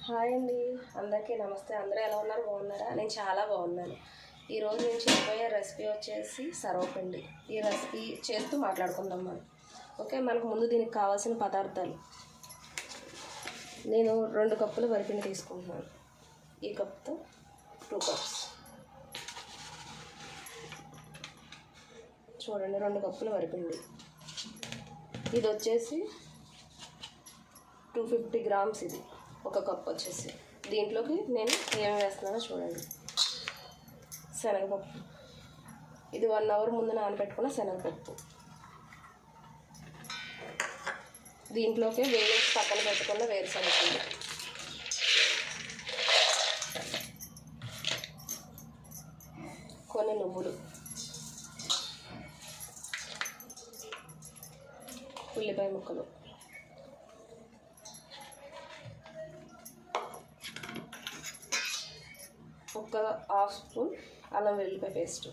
Hi అండి, అందరికీ నమస్తే. అందరూ ఎలా ఉన్నారు? బాగున్నారా? నేను చాలా బాగున్నాను. ఈరోజు నేను చేయబోయే రెసిపీ వచ్చేసి సర్వపిండి. ఈ రెసిపీ చేస్తూ మాట్లాడుకుందాం మనం. ఓకే, మనకు ముందు దీనికి కావాల్సిన పదార్థాలు. నేను 2 కప్పులు వరిపిండి తీసుకుంటున్నాను. ఈ కప్తో 2 కప్స్. చూడండి, 2 కప్పులు వరిపిండి. ఇది వచ్చేసి 250 గ్రామ్స్. ఇది 1 కప్ వచ్చేసి. దీంట్లోకి నేను ఏం వేస్తున్నానో చూడండి. శనగపప్పు, ఇది 1 అవర్ ముందు నానబెట్టుకున్న శనగపప్పు. దీంట్లోకి వేసి పక్కన పెట్టుకున్న వేరుశనగ, కొన్ని నువ్వులు, ఉల్లిపాయ ముక్కలు, ఒక హాఫ్ స్పూన్ అల్లం వెల్లుల్లిపాయ పేస్ట్.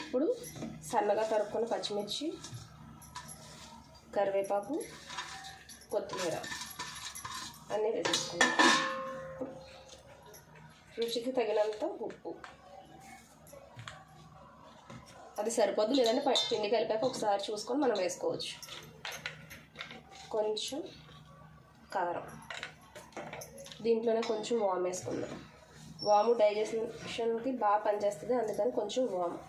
ఇప్పుడు సన్నగా తరుక్కున్న పచ్చిమిర్చి, కరివేపాకు, కొత్తిమీర అన్నీ వేసేసుకున్నాం. రుచికి తగినంత ఉప్పు. అది సరిపోద్దు, లేదంటే పిండి కలిపాక ఒకసారి చూసుకొని మనం వేసుకోవచ్చు. కొంచెం కారం, దీంట్లోనే కొంచెం వాము వేసుకుందాం. వాము డైజెషన్కి బాగా పనిచేస్తుంది, అందుకని కొంచెం వాము.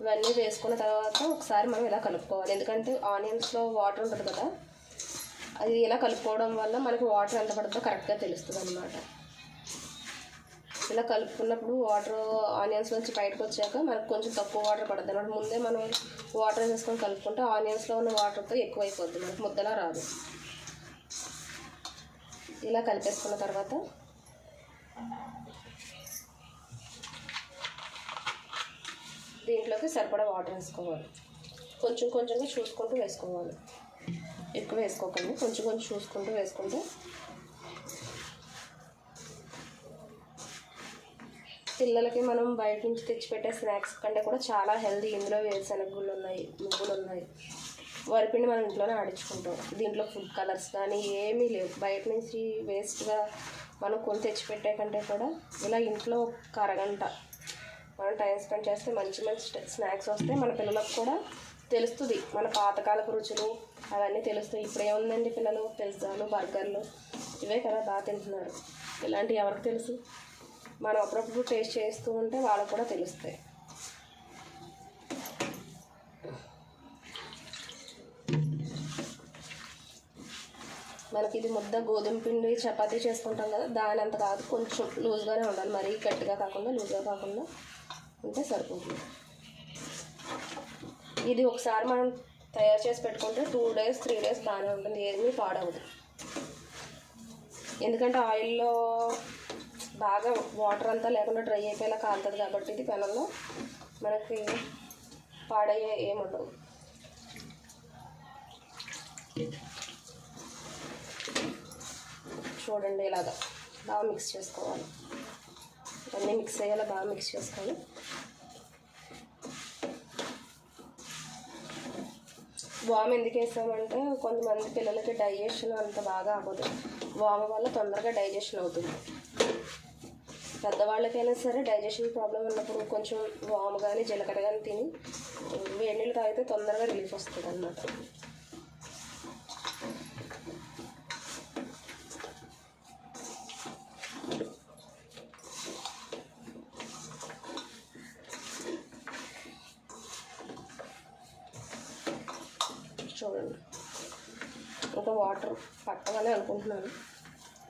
ఇవన్నీ వేసుకున్న తర్వాత ఒకసారి మనం ఇలా కలుపుకోవాలి. ఎందుకంటే ఆనియన్స్లో వాటర్ ఉంటుంది కదా, అది ఇలా కలుపుకోవడం వల్ల మనకి వాటర్ ఎంత పడుతుందో కరెక్ట్గా తెలుస్తుంది అన్నమాట. ఇలా కలుపుకున్నప్పుడు వాటర్ ఆనియన్స్ నుంచి బయటకు వచ్చాక మనకు కొంచెం తక్కువ వాటర్ పడుతుంది అన్నమాట. ముందే మనం వాటర్ వేసుకొని కలుపుకుంటే ఆనియన్స్లో ఉన్న వాటర్తో ఎక్కువైపోద్ది, మనకు ముద్దలా రాదు. ఇలా కలిపేసుకున్న తర్వాత దీంట్లోకి సరిపడా వాటర్ వేసుకోవాలి. కొంచెం కొంచెంగా చూసుకుంటూ వేసుకోవాలి, ఎక్కువ వేసుకోకండి. కొంచెం కొంచెం చూసుకుంటూ వేసుకుంటే పిల్లలకి మనం బయట నుంచి తెచ్చిపెట్టే స్నాక్స్ కంటే కూడా చాలా హెల్తీ. ఇందులో వేరుశనగలు ఉన్నాయి, నువ్వులు ఉన్నాయి, వరిపిండి మనం ఇంట్లోనే ఆడించుకుంటాం. దీంట్లో ఫుడ్ కలర్స్ కానీ ఏమీ లేవు. బయట నుంచి వేస్ట్గా మనం కొని తెచ్చిపెట్టే కంటే కూడా ఇలా ఇంట్లో ఒక అరగంట మనం టైం స్పెండ్ చేస్తే మంచి మంచి స్నాక్స్ వస్తాయి. మన పిల్లలకు కూడా తెలుస్తుంది, మన పాతకాలపు రుచులు అవన్నీ తెలుస్తాయి. ఇప్పుడు ఏముందండి, పిల్లలు పిజ్జాలు, బర్గర్లు ఇవే కదా బాగా తింటున్నారు. ఇలాంటివి ఎవరికి తెలుసు? మనం అప్పుడప్పుడు టేస్ట్ చేస్తూ ఉంటే వాళ్ళకు కూడా తెలుస్తాయి. మనకి ఇది ముద్ద గోధుమ పిండి చపాతీ చేసుకుంటాం కదా, దాని అంత కాదు, కొంచెం లూజ్గానే ఉండాలి. మరీ గట్టిగా కాకుండా లూజ్గా కాకుండా ఉంటే సరిపోతుంది. ఇది ఒకసారి మనం తయారు చేసి పెట్టుకుంటే 2 డేస్ 3 డేస్ బాగానే ఉంటుంది, ఏమీ పాడవదు. ఎందుకంటే ఆయిల్లో బాగా వాటర్ అంతా లేకుండా డ్రై అయిపోయేలా కాలుతుంది కాబట్టి ఇది పెనంలో మనకి పాడయ్యే ఏముండవు. చూడండి, ఇలాగా బాగా మిక్స్ చేసుకోవాలి. అన్నీ మిక్స్ అయ్యేలా బాగా మిక్స్ చేసుకోవాలి. వాము ఎందుకు వేసామంటే కొంతమంది పిల్లలకి డైజెషన్ అంత బాగా అవ్వదు. వాము వల్ల తొందరగా డైజెషన్ అవుతుంది. పెద్దవాళ్ళకైనా సరే డైజెషన్ ప్రాబ్లం ఉన్నప్పుడు కొంచెం వాము కానీ జీలకర్ర కానీ తిని వేడి నీళ్ళు తాగితే తొందరగా రిలీఫ్ వస్తుంది అన్నమాట. చూడండి, ఇంకా వాటర్ పట్టగానే అనుకుంటున్నాను.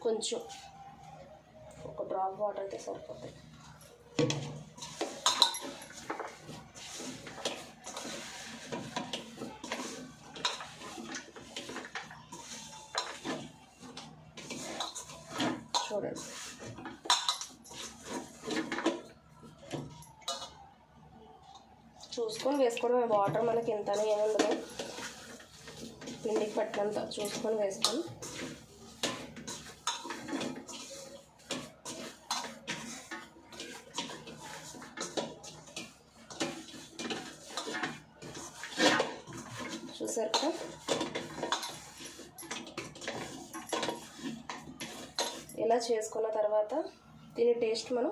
కొంచెం ఒక డ్రాప్ వాటర్ అయితే సరిపోతాయి. చూడండి, చూసుకొని వేసుకోవడం. వాటర్ మనకి ఎంతనే ఏముండదు, పిండికి పట్టినంత చూసుకొని వేసుకొని చూసారు కదా. ఇలా చేసుకున్న తర్వాత దీని టేస్ట్ మనం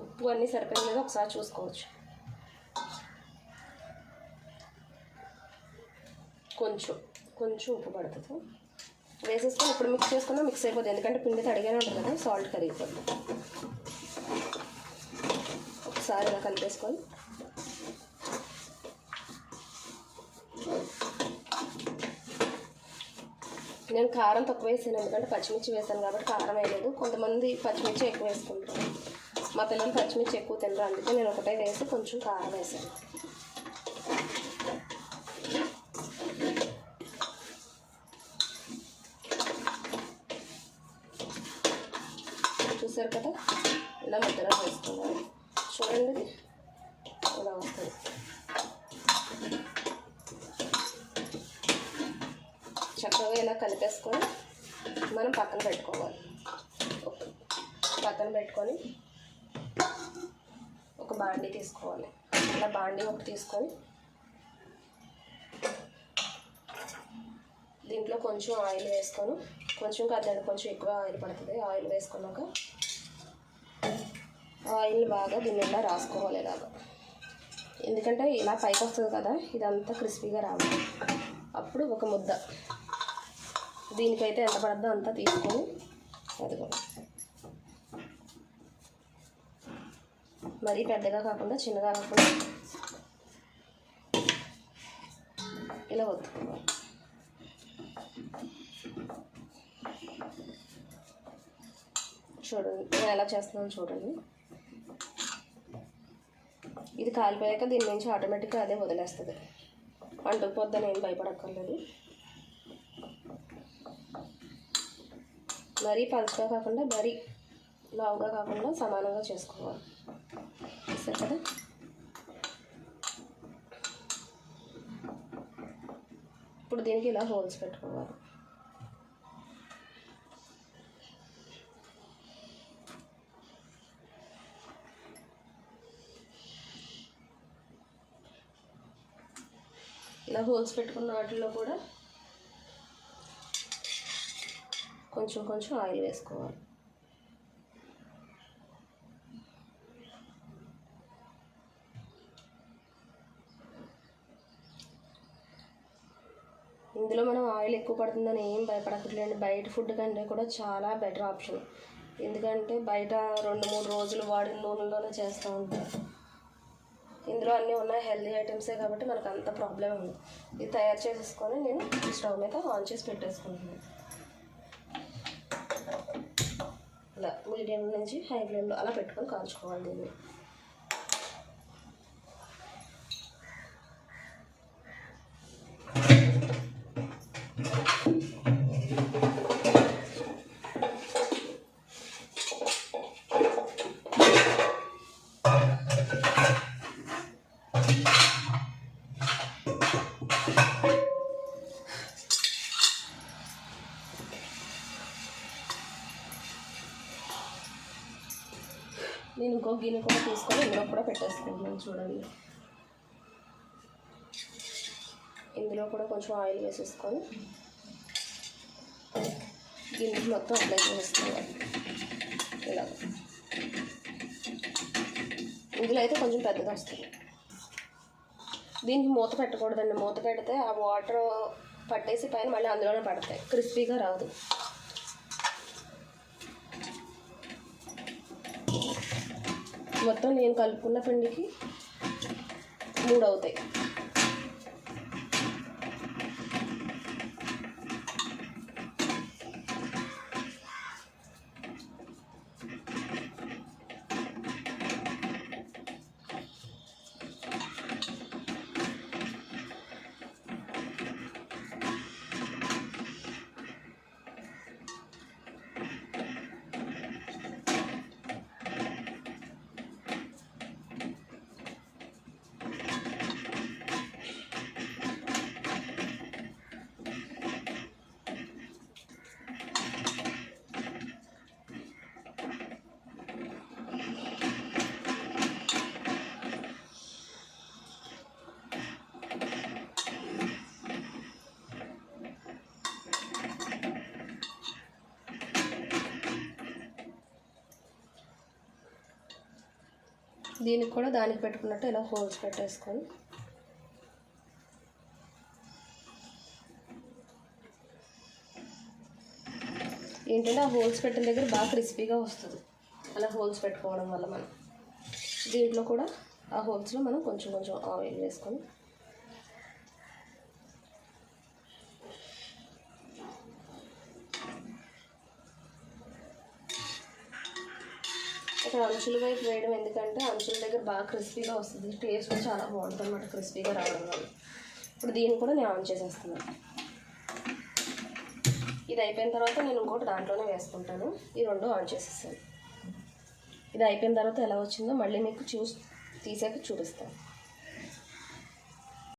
ఉప్పు అన్నీ సరిపోయింది లేదా ఒకసారి చూసుకోవచ్చు. కొంచెం ఉప్పు పడుతుంది వేసేసుకొని ఇప్పుడు మిక్స్ చేసుకున్నా మిక్స్ అయిపోతుంది, ఎందుకంటే పిండి తడిగానే ఉంటుంది కదా, సాల్ట్ కరిగిపోతుంది. ఒకసారి ఇలా కలిపేసుకొని నేను కారం తక్కువ వేసాను, ఎందుకంటే పచ్చిమిర్చి వేసాను కాబట్టి కారం వేయలేదు. కొంతమంది పచ్చిమిర్చి ఎక్కువ వేసుకుంటారు, మా పిల్లలు పచ్చిమిర్చి ఎక్కువ తినరు, అందుకే నేను ఒకటే వేసి కొంచెం కారం వేసాను. చూసారు కదా, ఇలా ముద్దగా వేసుకున్నాను. చూడండి ఇలా వస్తుంది. చక్కగా ఇలా కలిపేసుకొని మనం పక్కన పెట్టుకోవాలి. పక్కన పెట్టుకొని ఒక బాండీ తీసుకోవాలి. ఇలా బాండీ ఒకటి తీసుకొని దీంట్లో కొంచెం ఆయిల్ వేసుకొని, కొంచెం కాదండి కొంచెం ఎక్కువ ఆయిల్ పడుతుంది. ఆయిల్ వేసుకున్నాక ఆయిల్ బాగా దీని నిండా రాసుకోవాలి ఇలాగా, ఎందుకంటే ఇలా పైకి వస్తుంది కదా, ఇదంతా క్రిస్పీగా రావాలి. అప్పుడు ఒక ముద్ద దీనికైతే ఎంత పడుతుందో అంతా తీసుకొని అదిగో మరీ పెద్దగా కాకుండా చిన్నగా కాకుండా ఇలా వత్తుకోవాలి. చూడండి నేను ఎలా చేస్తున్నాను చూడండి. ఇది కాలిపోయాక దీని నుంచి ఆటోమేటిక్గా అదే వదిలేస్తుంది, అంటుకుపోద్దని ఏం భయపడక్కర్లేదు. మరీ పలుచగా కాకుండా మరీ లావుగా కాకుండా సమానంగా చేసుకోవాలి. చూసారు కదా, ఇప్పుడు దీనికి ఇలా హోల్స్ పెట్టుకోవాలి. ఇలా హోల్స్ పెట్టుకున్న వాటిల్లో కూడా కొంచెం ఆయిల్ వేసుకోవాలి. ఇందులో మనం ఆయిల్ ఎక్కువ పడుతుందని ఏం భయపడక్కర్లేదు. బయట ఫుడ్ కంటే కూడా చాలా బెటర్ ఆప్షన్, ఎందుకంటే బయట 2-3 రోజులు వాడిన నూనెలోనే చేస్తూ ఉంటారు. ఇందులో అన్నీ ఉన్నాయి హెల్తీ ఐటమ్సే కాబట్టి మనకు అంత ప్రాబ్లం ఉంది. ఇది తయారు చేసేసుకొని నేను స్టవ్ మీద ఆన్ చేసి పెట్టేసుకుంటున్నాను. ఇలా మీడియం నుంచి హై ఫ్లేమ్లో అలా పెట్టుకొని కాల్చుకోవాలి దీన్ని. నేను ఇంకో గిన్నె కూడా తీసుకొని ఇందులో కూడా పెట్టేసుకుంటున్నాను. చూడండి, ఇందులో కూడా కొంచెం ఆయిల్ వేసేసుకొని గిన్నెకి మొత్తం అప్లై చేసుకోవాలి. ఇలా ఇందులో అయితే కొంచెం పెద్దగా వస్తుంది. దీనికి మూత పెట్టకూడదండి, మూత పెడితే ఆ వాటర్ పట్టేసి పైన మళ్ళీ అందులోనే పడతాయి, క్రిస్పీగా రాదు. మొత్తం నేను కలుపుకున్న పిండికి 3 అవుతాయి. దీనికి కూడా దానికి పెట్టుకున్నట్టు ఇలా హోల్స్ పెట్టేసుకొని ఏంటంటే ఆ హోల్స్ పెట్టిన దగ్గర బాగా క్రిస్పీగా వస్తుంది అలా హోల్స్ పెట్టుకోవడం వల్ల. మనం దీంట్లో కూడా ఆ హోల్స్లో మనం కొంచెం కొంచెం ఆయిల్ వేసుకొని ఇక్కడ అంచుల వైపు వేయడం ఎందుకంటే అంచుల దగ్గర బాగా క్రిస్పీగా వస్తుంది, టేస్ట్ కూడా చాలా బాగుంటుంది అన్నమాట క్రిస్పీగా రావడం వల్ల. ఇప్పుడు దీన్ని కూడా నేను ఆన్ చేసేస్తున్నాను. ఇది అయిపోయిన తర్వాత నేను ఇంకోటి దాంట్లోనే వేసుకుంటాను. ఈ రెండు ఆన్ చేసేస్తాను. ఇది అయిపోయిన తర్వాత ఎలా వచ్చిందో మళ్ళీ మీకు తీసాక చూపిస్తాను.